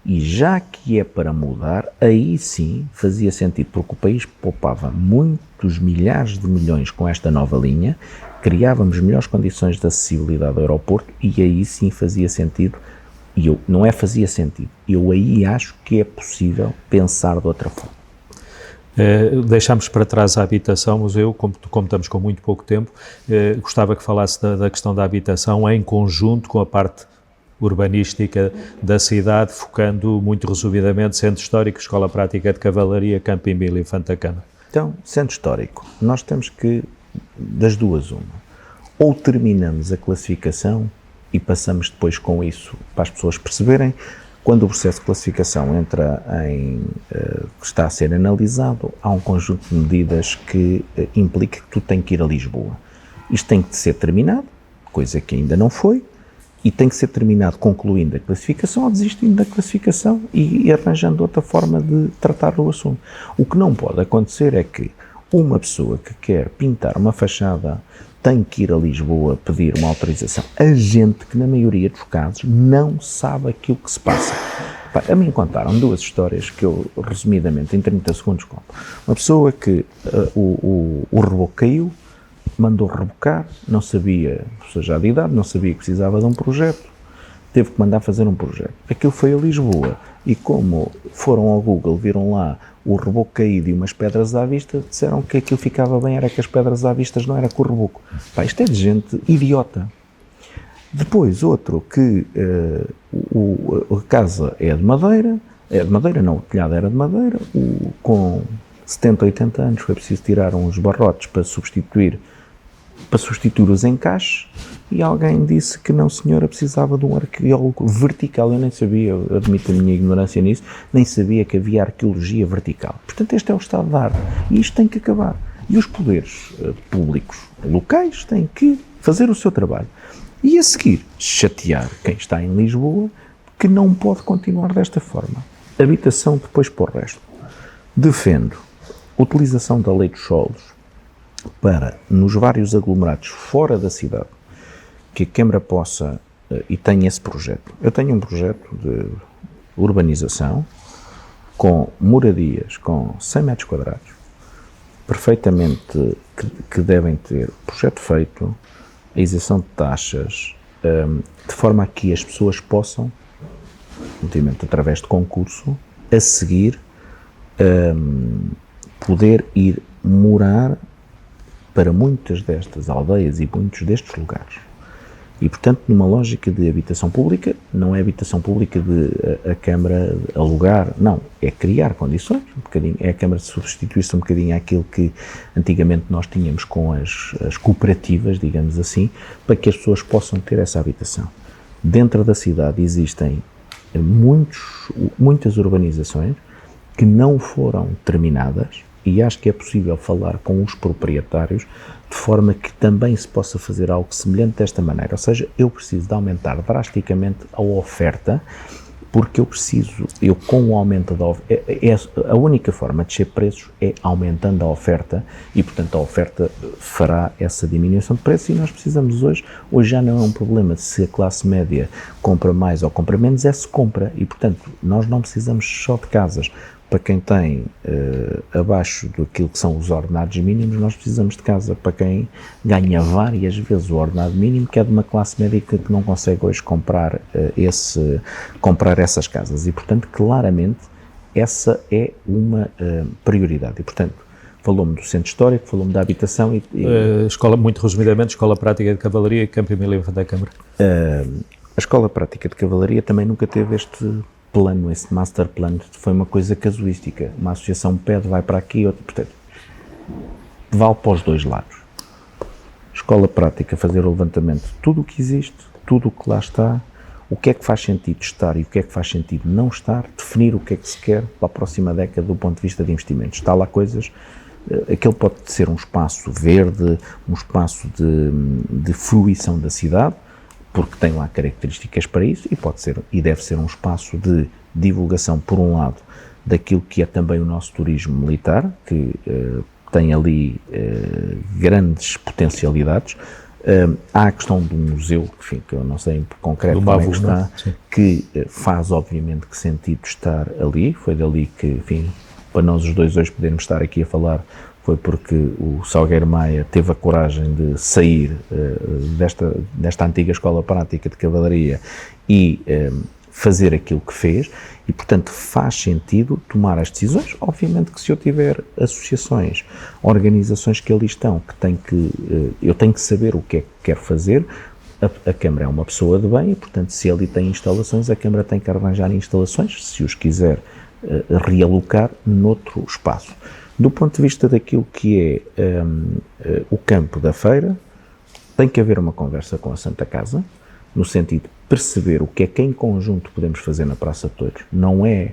E já que é para mudar, aí sim fazia sentido, porque o país poupava muitos milhares de milhões com esta nova linha, criávamos melhores condições de acessibilidade ao aeroporto e aí sim fazia sentido, eu aí acho que é possível pensar de outra forma. Deixámos para trás a habitação, mas eu, como estamos com muito pouco tempo, gostava que falasse da questão da habitação em conjunto com a parte urbanística da cidade, focando muito resumidamente Centro Histórico, Escola Prática de Cavalaria, Campo Emílio e Infanta Câmara. Então, Centro Histórico, nós temos que, das duas uma, ou terminamos a classificação e passamos depois com isso para as pessoas perceberem, quando o processo de classificação está a ser analisado, há um conjunto de medidas que implica que tu tens que ir a Lisboa. Isto tem que ser terminado, coisa que ainda não foi, e tem que ser terminado concluindo a classificação ou desistindo da classificação e arranjando outra forma de tratar o assunto. O que não pode acontecer é que uma pessoa que quer pintar uma fachada tem que ir a Lisboa pedir uma autorização. A gente que, na maioria dos casos, não sabe aquilo que se passa. A mim contaram duas histórias que eu, resumidamente, em 30 segundos conto. Uma pessoa que o reboco caiu, mandou rebocar, não sabia, pessoa já de idade, não sabia que precisava de um projeto, teve que mandar fazer um projeto. Aquilo foi a Lisboa e como foram ao Google, viram lá o reboco caído e umas pedras à vista, disseram que aquilo ficava bem, era que as pedras à vista não era com o reboco. Pá, isto é de gente idiota. Depois, outro que a casa é de madeira não, o telhado era de madeira, com 70, 80 anos foi preciso tirar uns barrotes para substituir os encaixes e alguém disse que não, senhora, precisava de um arqueólogo vertical. Eu nem sabia, eu admito a minha ignorância nisso, nem sabia que havia arqueologia vertical. Portanto, este é o estado da arte e isto tem que acabar. E os poderes públicos locais têm que fazer o seu trabalho. E a seguir, chatear quem está em Lisboa, que não pode continuar desta forma. Habitação depois para o resto. Defendo a utilização da lei dos solos para, nos vários aglomerados fora da cidade, que a Câmara possa, e tenha esse projeto. Eu tenho um projeto de urbanização com moradias com 100 metros quadrados, perfeitamente, que devem ter projeto feito, a isenção de taxas, de forma a que as pessoas possam, ultimamente através de concurso, a seguir, poder ir morar para muitas destas aldeias e muitos destes lugares. E, portanto, numa lógica de habitação pública, não é habitação pública de a Câmara alugar, não, é criar condições, um bocadinho, é a Câmara substituir-se um bocadinho àquilo que antigamente nós tínhamos com as cooperativas, digamos assim, para que as pessoas possam ter essa habitação. Dentro da cidade existem muitas urbanizações que não foram terminadas e acho que é possível falar com os proprietários de forma que também se possa fazer algo semelhante desta maneira. Ou seja, eu preciso de aumentar drasticamente a oferta, porque eu com o aumento da oferta, a única forma de descer preços é aumentando a oferta e, portanto, a oferta fará essa diminuição de preços e nós precisamos hoje já não é um problema de se a classe média compra mais ou compra menos, é se compra e, portanto, nós não precisamos só de casas. Para quem tem abaixo daquilo que são os ordenados mínimos, nós precisamos de casa para quem ganha várias vezes o ordenado mínimo, que é de uma classe média que não consegue hoje comprar essas casas. E, portanto, claramente, essa é uma prioridade. E, portanto, falou-me do centro histórico, falou-me da habitação e... Escola, muito resumidamente, Escola Prática de Cavalaria e Campo Emílio da Câmara. A Escola Prática de Cavalaria também nunca teve este plano, esse master plan, foi uma coisa casuística. Uma associação pede, vai para aqui, outra, portanto, vale para os dois lados. Escola Prática, fazer o levantamento de tudo o que existe, tudo o que lá está, o que é que faz sentido estar e o que é que faz sentido não estar, definir o que é que se quer para a próxima década do ponto de vista de investimentos. Está lá coisas, aquele pode ser um espaço verde, um espaço de fruição da cidade, porque tem lá características para isso e pode ser e deve ser um espaço de divulgação, por um lado, daquilo que é também o nosso turismo militar, que tem ali grandes potencialidades. Há a questão do museu, enfim, que eu não sei em concreto como é que está, que faz obviamente que sentido estar ali, foi dali que, enfim, para nós os dois hoje podermos estar aqui a falar, foi porque o Salgueiro Maia teve a coragem de sair desta antiga Escola Prática de Cavalaria e fazer aquilo que fez e, portanto, faz sentido tomar as decisões. Obviamente que se eu tiver associações, organizações que ali estão, eu tenho que saber o que é que quero fazer. A Câmara é uma pessoa de bem e, portanto, se ali tem instalações, a Câmara tem que arranjar instalações, se os quiser realocar noutro espaço. Do ponto de vista daquilo que é o campo da feira, tem que haver uma conversa com a Santa Casa, no sentido de perceber o que é que em conjunto podemos fazer na Praça de Touros. Não é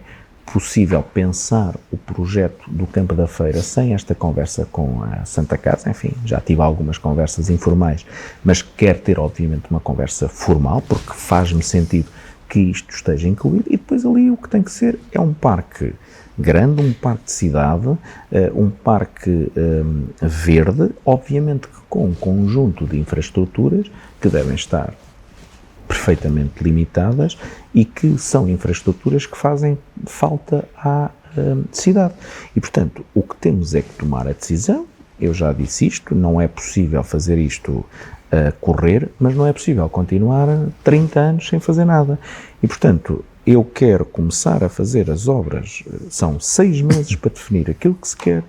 possível pensar o projeto do Campo da Feira sem esta conversa com a Santa Casa. Enfim, já tive algumas conversas informais, mas quero ter, obviamente, uma conversa formal, porque faz-me sentido que isto esteja incluído, e depois ali o que tem que ser é um parque grande, um parque de cidade, um parque verde, obviamente que com um conjunto de infraestruturas que devem estar perfeitamente limitadas e que são infraestruturas que fazem falta à cidade. E, portanto, o que temos é que tomar a decisão. Eu já disse isto, não é possível fazer isto a correr, mas não é possível continuar 30 anos sem fazer nada. E, portanto, eu quero começar a fazer as obras, são 6 meses para definir aquilo que se quer,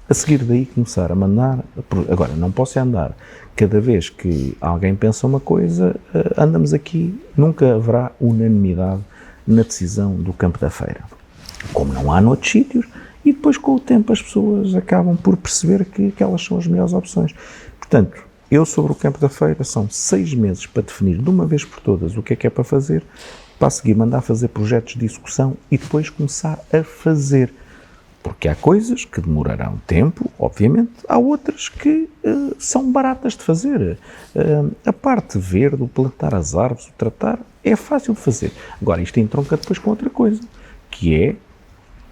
a seguir daí começar a mandar. Agora, não posso andar, cada vez que alguém pensa uma coisa, andamos aqui, nunca haverá unanimidade na decisão do Campo da Feira, como não há noutros sítios, e depois com o tempo as pessoas acabam por perceber que aquelas são as melhores opções. Portanto, eu sobre o Campo da Feira são 6 meses para definir de uma vez por todas o que é para fazer, para a seguir mandar fazer projetos de execução e depois começar a fazer. Porque há coisas que demorarão tempo, obviamente, há outras que são baratas de fazer. A parte verde, o plantar as árvores, o tratar, é fácil de fazer. Agora, isto entronca depois com outra coisa, que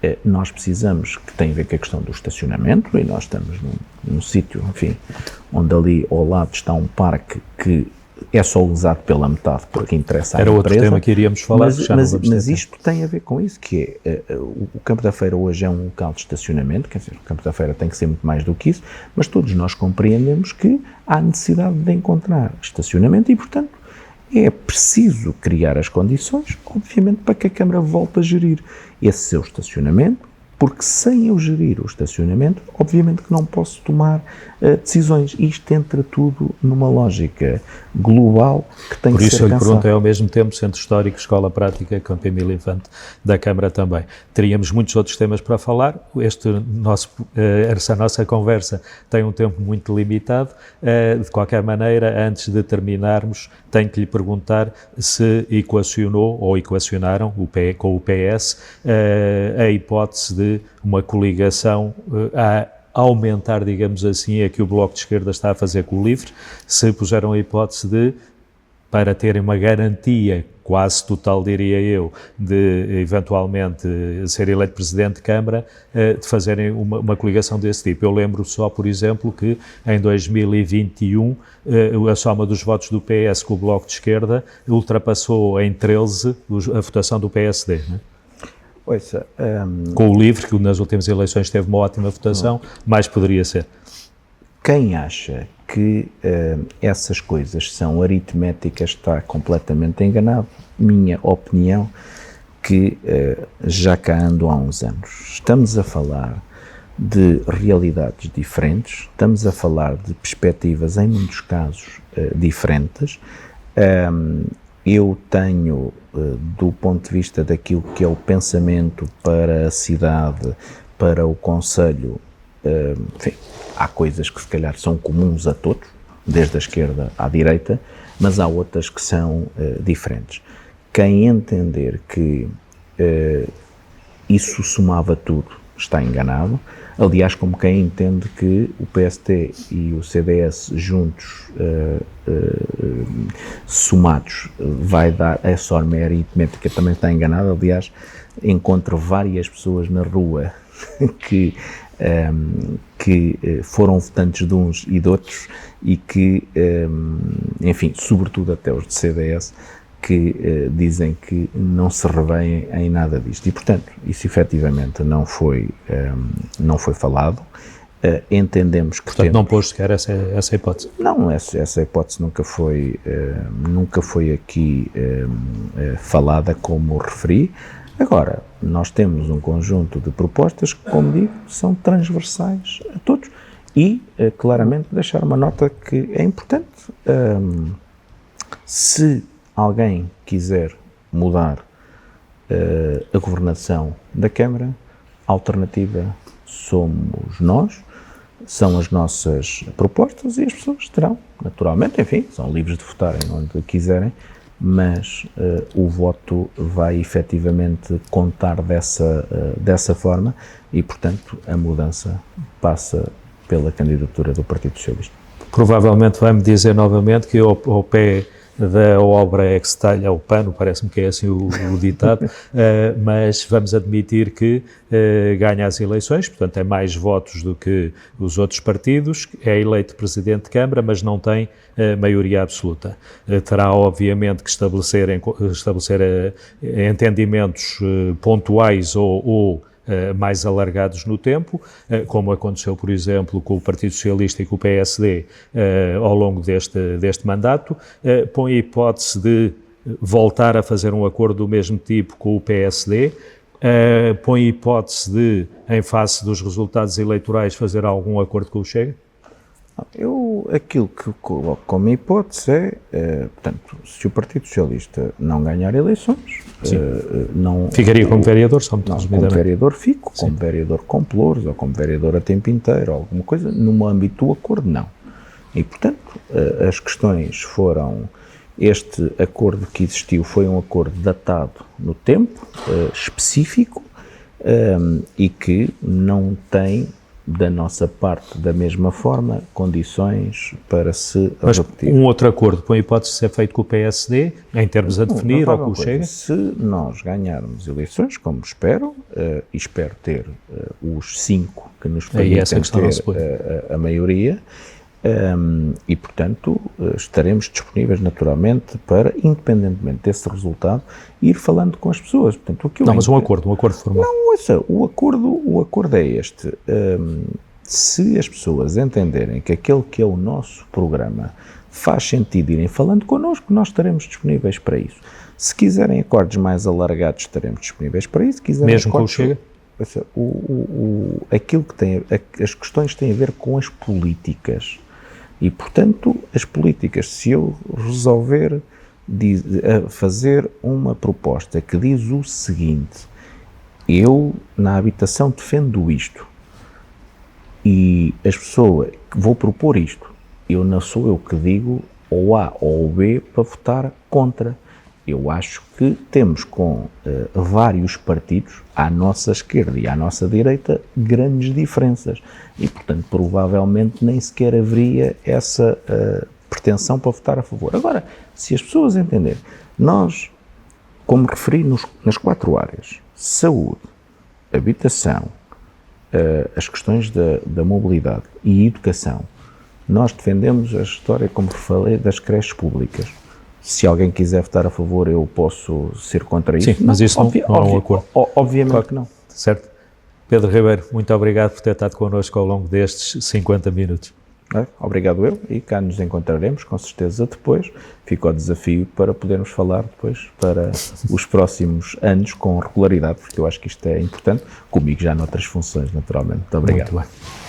é, nós precisamos, que tem a ver com a questão do estacionamento, e nós estamos num sítio, enfim, onde ali ao lado está um parque que é só usado pela metade porque interessa à empresa. Era outro tema que iríamos falar, mas isto tem a ver com isso, que é, o Campo da Feira hoje é um local de estacionamento, quer dizer, o Campo da Feira tem que ser muito mais do que isso, mas todos nós compreendemos que há necessidade de encontrar estacionamento e, portanto, é preciso criar as condições, obviamente, para que a Câmara volte a gerir esse seu estacionamento, porque sem eu gerir o estacionamento, obviamente que não posso tomar decisões. Isto entra tudo numa lógica global que tem que ser pensada. Por isso eu lhe pergunto, é ao mesmo tempo Centro Histórico, Escola Prática, Campo Emílio Infante da Câmara também. Teríamos muitos outros temas para falar, essa nossa conversa tem um tempo muito limitado. De qualquer maneira, antes de terminarmos, tenho que lhe perguntar se equacionou ou equacionaram com o PS a hipótese de uma coligação a aumentar, digamos assim, a que o Bloco de Esquerda está a fazer com o LIVRE, se puseram a hipótese de, para terem uma garantia quase total, diria eu, de eventualmente ser eleito Presidente de Câmara, de fazerem uma coligação desse tipo. Eu lembro só, por exemplo, que em 2021 a soma dos votos do PS com o Bloco de Esquerda ultrapassou em 13 a votação do PSD, não é? Ouça, com o LIVRE, que nas últimas eleições teve uma ótima votação, mais poderia ser. Quem acha que essas coisas são aritméticas está completamente enganado. Minha opinião, que já cá ando há uns anos. Estamos a falar de realidades diferentes, estamos a falar de perspectivas, em muitos casos, diferentes. Eu tenho, do ponto de vista daquilo que é o pensamento para a cidade, para o concelho, enfim, há coisas que se calhar são comuns a todos, desde a esquerda à direita, mas há outras que são diferentes. Quem entender que isso somava tudo está enganado. Aliás, como quem entende que o PST e o CDS juntos, somados, vai dar a soma aritmética, também está enganado. Aliás, encontro várias pessoas na rua que foram votantes de uns e de outros e que, enfim, sobretudo até os de CDS, que dizem que não se revêem em nada disto. E, portanto, isso efetivamente não foi falado. Entendemos que portanto, não pôs sequer essa hipótese? Não, essa hipótese nunca foi aqui falada, como referi. Agora, nós temos um conjunto de propostas que, como digo, são transversais a todos e, claramente, deixar uma nota que é importante. Se alguém quiser mudar a governação da Câmara, a alternativa somos nós, são as nossas propostas e as pessoas terão, naturalmente, enfim, são livres de votarem onde quiserem, mas o voto vai efetivamente contar dessa forma e, portanto, a mudança passa pela candidatura do Partido Socialista. Provavelmente vai-me dizer novamente que ao pé da obra é que se talha o pano, parece-me que é assim o ditado, mas vamos admitir que ganha as eleições, portanto tem mais votos do que os outros partidos, é eleito Presidente de Câmara, mas não tem maioria absoluta. Terá obviamente que estabelecer entendimentos pontuais ou mais alargados no tempo, como aconteceu, por exemplo, com o Partido Socialista e com o PSD ao longo deste mandato. Põe a hipótese de voltar a fazer um acordo do mesmo tipo com o PSD, põe a hipótese de, em face dos resultados eleitorais, fazer algum acordo com o Chega? Aquilo que coloco como hipótese portanto, se o Partido Socialista não ganhar eleições, não... Ficaria como vereador, só muito resumidamente. Como vereador fico, como vereador com pelouros, ou como vereador a tempo inteiro, ou alguma coisa, no âmbito do acordo, não. E, portanto, as questões foram... Este acordo que existiu foi um acordo datado no tempo, específico, e que não tem, da nossa parte, da mesma forma, condições para se repetir. Mas um outro acordo, põe a hipótese de ser feito com o PSD, em termos a definir, ou com o Chega? Se nós ganharmos eleições, como espero, e espero ter os 5 que nos permitem ter a maioria, e, portanto, estaremos disponíveis naturalmente para, independentemente desse resultado, ir falando com as pessoas. Portanto, mas um acordo formal. Não, ouça, o acordo é este. Se as pessoas entenderem que aquele que é o nosso programa faz sentido irem falando connosco, nós estaremos disponíveis para isso. Se quiserem acordos mais alargados, estaremos disponíveis para isso. Se quiserem mesmo com o Chega? Aquilo que tem, as questões têm a ver com as políticas. E, portanto, as políticas, se eu resolver fazer uma proposta que diz o seguinte: eu, na habitação, defendo isto, e as pessoas, vou propor isto, não sou eu que digo ou A ou B para votar contra. Eu acho que temos com vários partidos, à nossa esquerda e à nossa direita, grandes diferenças. E, portanto, provavelmente nem sequer haveria essa pretensão para votar a favor. Agora, se as pessoas entenderem, nós, como referi nas 4 áreas, saúde, habitação, as questões da mobilidade e educação, nós defendemos a história, como falei, das creches públicas. Se alguém quiser votar a favor, eu posso ser contra isso. Sim, mas isso não é um acordo. Obviamente claro que não. Certo. Pedro Ribeiro, muito obrigado por ter estado connosco ao longo destes 50 minutos. Obrigado eu, e cá nos encontraremos, com certeza, depois. Fica o desafio para podermos falar depois para os próximos anos com regularidade, porque eu acho que isto é importante, comigo já noutras funções, naturalmente. Muito obrigado. Muito bem.